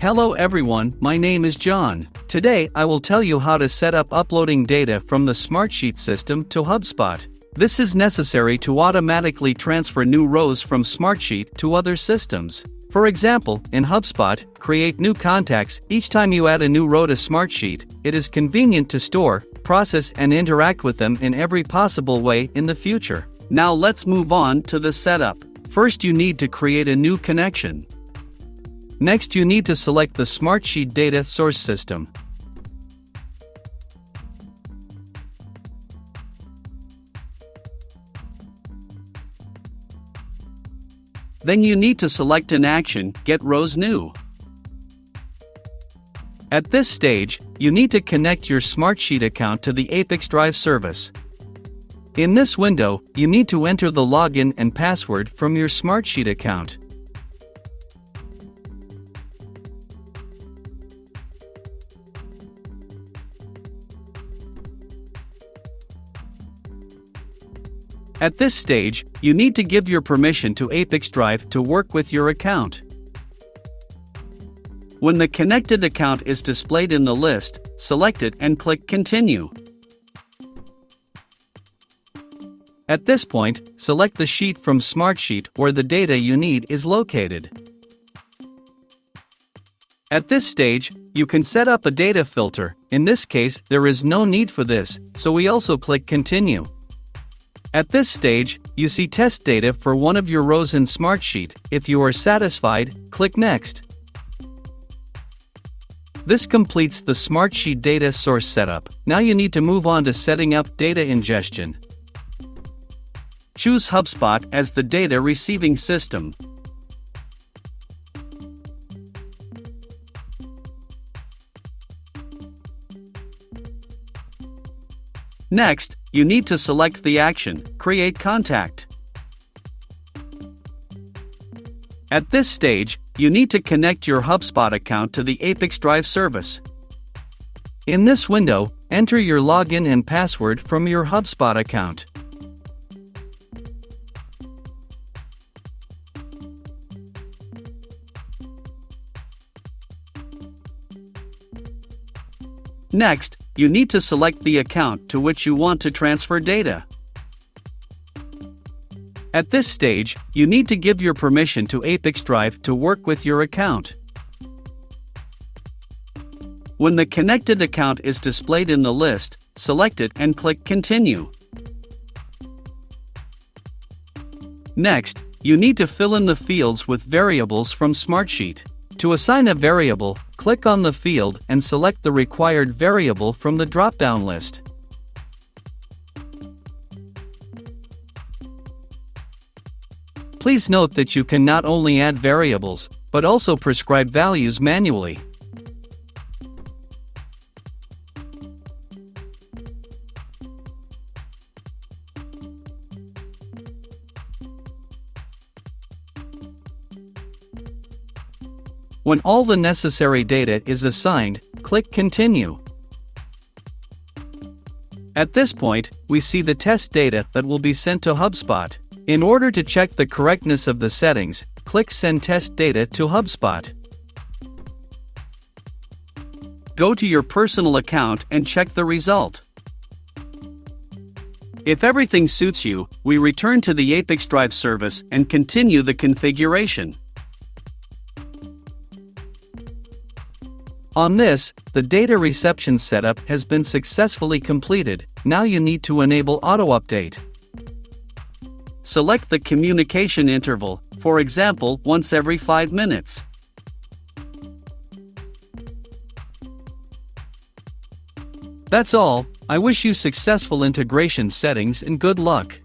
Hello everyone, my name is John. Today I will tell you how to set up uploading data from the Smartsheet system to HubSpot. This is necessary to automatically transfer new rows from Smartsheet to other systems. For example, in HubSpot, create new contacts. Each time you add a new row to Smartsheet, it is convenient to store, process and interact with them in every possible way in the future. Now let's move on to the setup. First you need to create a new connection. Next you need to select the Smartsheet data source system. Then you need to select an action, Get Rows New. At this stage, you need to connect your Smartsheet account to the ApiX-Drive service. In this window, you need to enter the login and password from your Smartsheet account. At this stage, you need to give your permission to ApiX-Drive to work with your account. When the connected account is displayed in the list, select it and click Continue. At this point, select the sheet from Smartsheet where the data you need is located. At this stage, you can set up a data filter. In this case, there is no need for this, so we also click Continue. At this stage, you see test data for one of your rows in Smartsheet. If you are satisfied, click Next. This completes the Smartsheet data source setup. Now you need to move on to setting up data ingestion. Choose HubSpot as the data receiving system. Next, you need to select the action, Create Contact. At this stage, you need to connect your HubSpot account to the ApiX-Drive service. In this window, enter your login and password from your HubSpot account. Next, you need to select the account to which you want to transfer data. At this stage, you need to give your permission to ApiX-Drive to work with your account. When the connected account is displayed in the list, select it and click Continue. Next, you need to fill in the fields with variables from Smartsheet. To assign a variable, click on the field and select the required variable from the drop-down list. Please note that you can not only add variables, but also prescribe values manually. When all the necessary data is assigned, click Continue. At this point, we see the test data that will be sent to HubSpot. In order to check the correctness of the settings, click Send Test Data to HubSpot. Go to your personal account and check the result. If everything suits you, we return to the ApiX-Drive service and continue the configuration. On this, the data reception setup has been successfully completed. Now you need to enable auto-update. Select the communication interval, for example, once every 5 minutes. That's all. I wish you successful integration settings and good luck.